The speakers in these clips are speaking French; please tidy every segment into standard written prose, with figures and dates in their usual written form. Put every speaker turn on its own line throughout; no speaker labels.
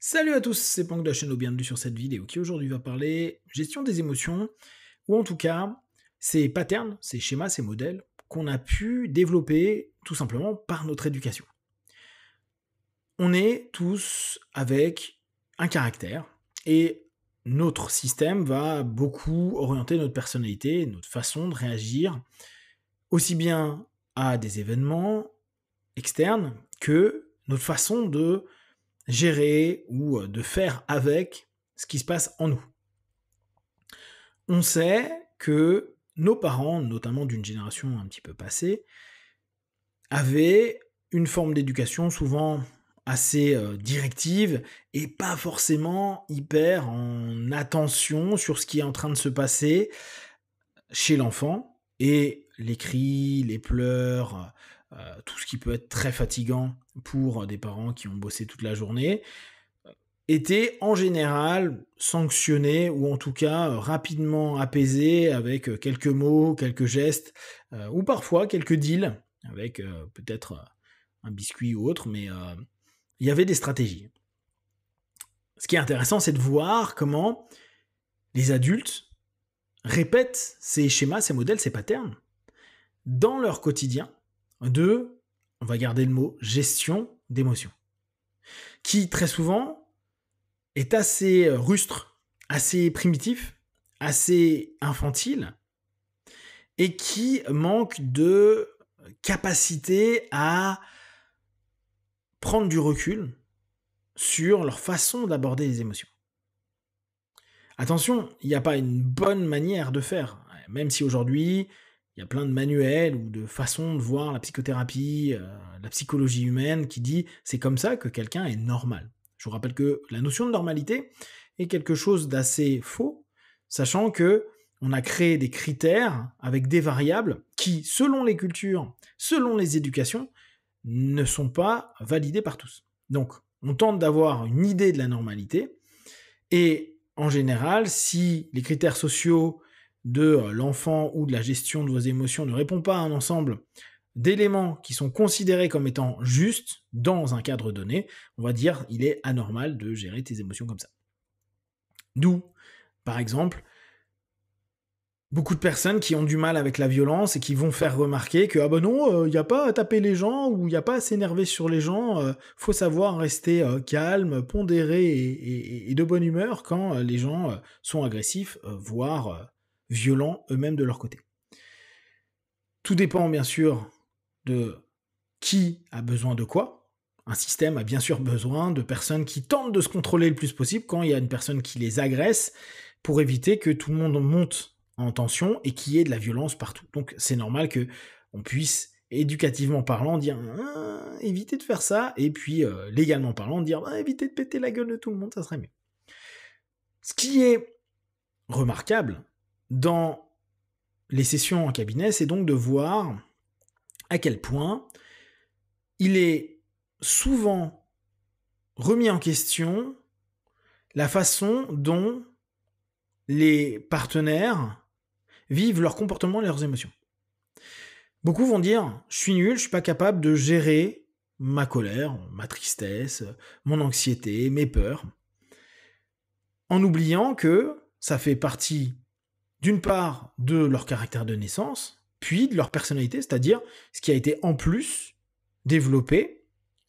Salut à tous, c'est Pank de la chaîne, bienvenue sur cette vidéo qui aujourd'hui va parler gestion des émotions, ou en tout cas ces patterns, ces schémas, ces modèles qu'on a pu développer tout simplement par notre éducation. On est tous avec un caractère et notre système va beaucoup orienter notre personnalité, notre façon de réagir, aussi bien à des événements externes que notre façon de gérer ou de faire avec ce qui se passe en nous. On sait que nos parents, notamment d'une génération un petit peu passée, avaient une forme d'éducation souvent assez directive et pas forcément hyper en attention sur ce qui est en train de se passer chez l'enfant, et les cris, les pleurs, tout ce qui peut être très fatigant pour des parents qui ont bossé toute la journée, était en général sanctionné ou en tout cas rapidement apaisé avec quelques mots, quelques gestes, ou parfois quelques deals avec peut-être un biscuit ou autre, mais il y avait des stratégies. Ce qui est intéressant, c'est de voir comment les adultes répètent ces schémas, ces modèles, ces patterns dans leur quotidien de, on va garder le mot, gestion d'émotions, qui très souvent est assez rustre, assez primitif, assez infantile, et qui manque de capacité à prendre du recul sur leur façon d'aborder les émotions. Attention, il n'y a pas une bonne manière de faire, même si aujourd'hui, il y a plein de manuels ou de façons de voir la psychothérapie, la psychologie humaine qui dit c'est comme ça que quelqu'un est normal. Je vous rappelle que la notion de normalité est quelque chose d'assez faux, sachant que on a créé des critères avec des variables qui, selon les cultures, selon les éducations, ne sont pas validées par tous. Donc, on tente d'avoir une idée de la normalité, et en général, si les critères sociaux de l'enfant ou de la gestion de vos émotions ne répondent pas à un ensemble d'éléments qui sont considérés comme étant justes dans un cadre donné, on va dire il est anormal de gérer tes émotions comme ça. D'où, par exemple, beaucoup de personnes qui ont du mal avec la violence et qui vont faire remarquer que ah ben non, il n'y a pas à taper les gens ou il n'y a pas à s'énerver sur les gens, faut savoir rester calme, pondéré et de bonne humeur quand les gens sont agressifs, voire violents eux-mêmes de leur côté. Tout dépend bien sûr de qui a besoin de quoi. Un système a bien sûr besoin de personnes qui tentent de se contrôler le plus possible quand il y a une personne qui les agresse, pour éviter que tout le monde monte en tension et qu'il y ait de la violence partout. Donc c'est normal que on puisse, éducativement parlant, dire évitez de faire ça, et puis légalement parlant, dire évitez de péter la gueule de tout le monde, ça serait mieux. Ce qui est remarquable dans les sessions en cabinet, c'est donc de voir à quel point il est souvent remis en question la façon dont les partenaires vivent leur comportement et leurs émotions. Beaucoup vont dire « je suis nul, je suis pas capable de gérer ma colère, ma tristesse, mon anxiété, mes peurs », en oubliant que ça fait partie d'une part de leur caractère de naissance, puis de leur personnalité, c'est-à-dire ce qui a été en plus développé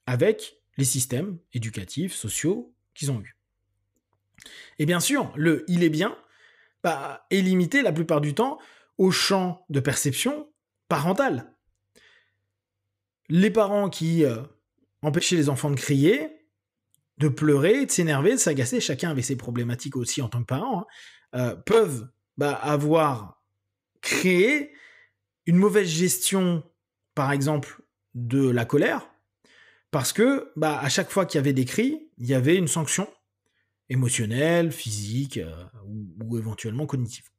avec les systèmes éducatifs, sociaux qu'ils ont eus. Et bien sûr, le « il est bien » est limité la plupart du temps au champ de perception parentale. Les parents qui empêchaient les enfants de crier, de pleurer, de s'énerver, de s'agacer, chacun avait ses problématiques aussi en tant que parent, peuvent avoir créé une mauvaise gestion, par exemple, de la colère, parce que à chaque fois qu'il y avait des cris, il y avait une sanction émotionnelle, physique ou éventuellement cognitive.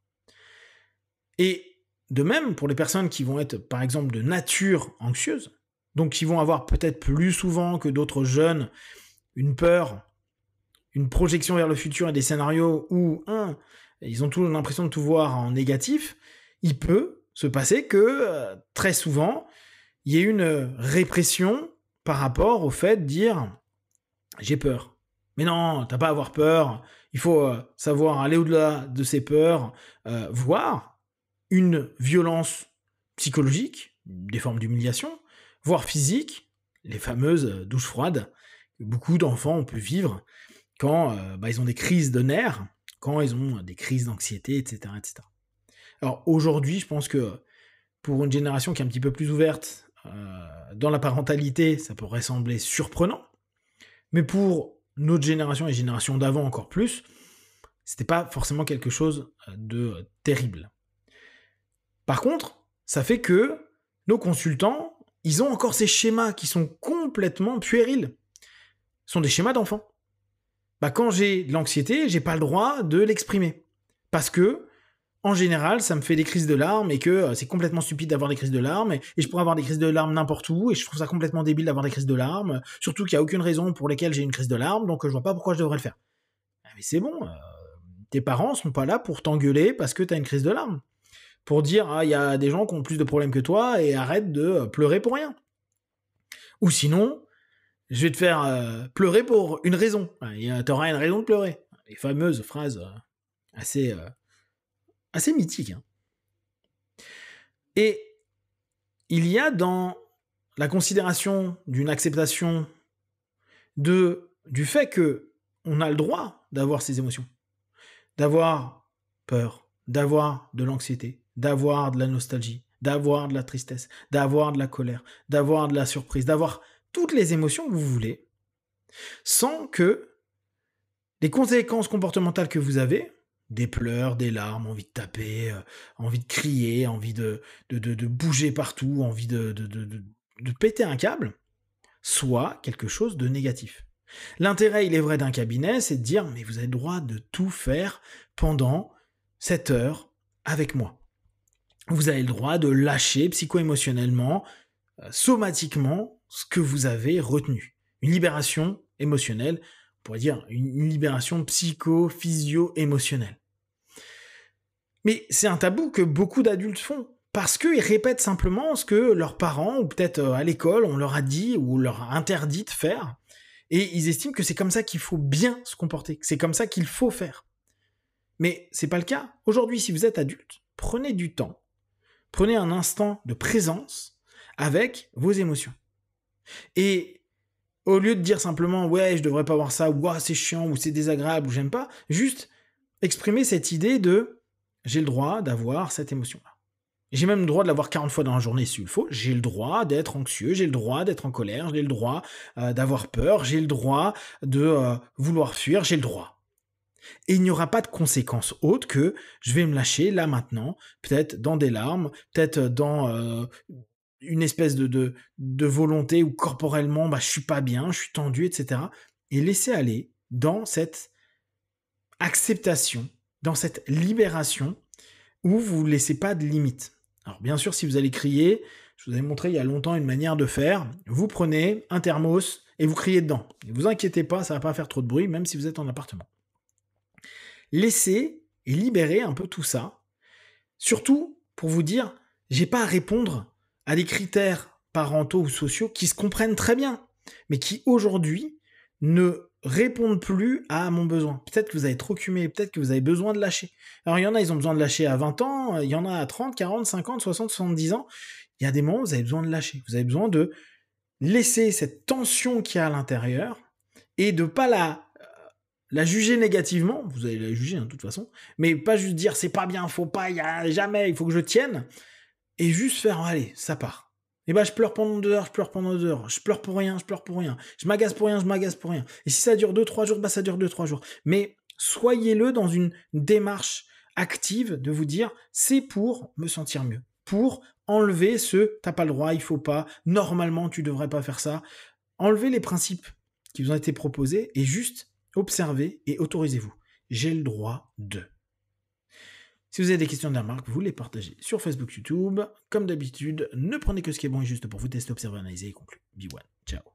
Et de même, pour les personnes qui vont être, par exemple, de nature anxieuse, donc qui vont avoir peut-être plus souvent que d'autres jeunes une peur, une projection vers le futur et des scénarios où, ils ont toujours l'impression de tout voir en négatif, il peut se passer que, très souvent, il y ait une répression par rapport au fait de dire « j'ai peur ». Mais non, t'as pas à avoir peur. Il faut savoir aller au-delà de ces peurs, voir une violence psychologique, des formes d'humiliation, voire physique, les fameuses douches froides que beaucoup d'enfants ont pu vivre quand ils ont des crises de nerfs, quand ils ont des crises d'anxiété, etc., etc. Alors aujourd'hui, je pense que pour une génération qui est un petit peu plus ouverte dans la parentalité, ça pourrait sembler surprenant, mais pour notre génération et les générations d'avant encore plus, c'était pas forcément quelque chose de terrible. Par contre, ça fait que nos consultants, ils ont encore ces schémas qui sont complètement puérils. Ce sont des schémas d'enfants. Quand j'ai de l'anxiété, j'ai pas le droit de l'exprimer. Parce que, en général, ça me fait des crises de larmes et que c'est complètement stupide d'avoir des crises de larmes et je pourrais avoir des crises de larmes n'importe où et je trouve ça complètement débile d'avoir des crises de larmes, surtout qu'il n'y a aucune raison pour laquelle j'ai une crise de larmes, donc je vois pas pourquoi je devrais le faire. Mais c'est bon, tes parents sont pas là pour t'engueuler parce que t'as une crise de larmes. Pour dire, il y a des gens qui ont plus de problèmes que toi et arrête de pleurer pour rien. Ou sinon, je vais te faire pleurer pour une raison. T'auras une raison de pleurer. Les fameuses phrases assez mythiques. Hein. Et il y a dans la considération d'une acceptation du fait que on a le droit d'avoir ces émotions, d'avoir peur, d'avoir de l'anxiété, d'avoir de la nostalgie, d'avoir de la tristesse, d'avoir de la colère, d'avoir de la surprise, d'avoir toutes les émotions que vous voulez, sans que les conséquences comportementales que vous avez, des pleurs, des larmes, envie de taper, envie de crier, envie de bouger partout, envie de péter un câble, soit quelque chose de négatif. L'intérêt, il est vrai, d'un cabinet, c'est de dire, mais vous avez le droit de tout faire pendant 7 heures avec moi. Vous avez le droit de lâcher psycho-émotionnellement, somatiquement, ce que vous avez retenu. Une libération émotionnelle, on pourrait dire une libération psycho-physio-émotionnelle. Mais c'est un tabou que beaucoup d'adultes font, parce qu'ils répètent simplement ce que leurs parents, ou peut-être à l'école, on leur a dit ou leur a interdit de faire, et ils estiment que c'est comme ça qu'il faut bien se comporter, que c'est comme ça qu'il faut faire. Mais c'est pas le cas. Aujourd'hui, si vous êtes adulte, prenez du temps, prenez un instant de présence avec vos émotions. Et au lieu de dire simplement « ouais, je devrais pas voir ça » ou « c'est chiant » ou « c'est désagréable » ou « j'aime pas », juste exprimer cette idée de « j'ai le droit d'avoir cette émotion-là ». J'ai même le droit de l'avoir 40 fois dans la journée s'il faut. J'ai le droit d'être anxieux, j'ai le droit d'être en colère, j'ai le droit d'avoir peur, j'ai le droit de vouloir fuir, j'ai le droit. Et il n'y aura pas de conséquences autres que je vais me lâcher là maintenant, peut-être dans des larmes, peut-être dans une espèce de volonté où corporellement je suis pas bien, je suis tendu, etc. Et laisser aller dans cette acceptation, dans cette libération où vous ne laissez pas de limites. Alors bien sûr, si vous allez crier, je vous avais montré il y a longtemps une manière de faire, vous prenez un thermos et vous criez dedans. Ne vous inquiétez pas, ça ne va pas faire trop de bruit, même si vous êtes en appartement. Laissez et libérez un peu tout ça, surtout pour vous dire, j'ai pas à répondre à des critères parentaux ou sociaux qui se comprennent très bien, mais qui aujourd'hui ne répondent plus à mon besoin. Peut-être que vous avez trop occupé, peut-être que vous avez besoin de lâcher. Alors il y en a, ils ont besoin de lâcher à 20 ans, il y en a à 30, 40, 50, 60, 70 ans. Il y a des moments où vous avez besoin de lâcher. Vous avez besoin de laisser cette tension qu'il y a à l'intérieur et de pas la juger négativement, vous allez la juger de toute façon, mais pas juste dire c'est pas bien, faut pas, jamais, il faut que je tienne, et juste faire allez, ça part. Et je pleure pendant 2 heures, je pleure pendant 2 heures, je pleure pour rien, je m'agace pour rien, je m'agace pour rien. Et si ça dure 2-3 jours, ça dure 2-3 jours. Mais soyez-le dans une démarche active de vous dire c'est pour me sentir mieux, pour enlever t'as pas le droit, il faut pas, normalement tu devrais pas faire ça. Enlevez les principes qui vous ont été proposés et juste observez et autorisez-vous. J'ai le droit de. Si vous avez des questions, des remarques, vous les partagez sur Facebook, YouTube. Comme d'habitude, ne prenez que ce qui est bon et juste pour vous tester, observer, analyser et conclure. Be one. Ciao.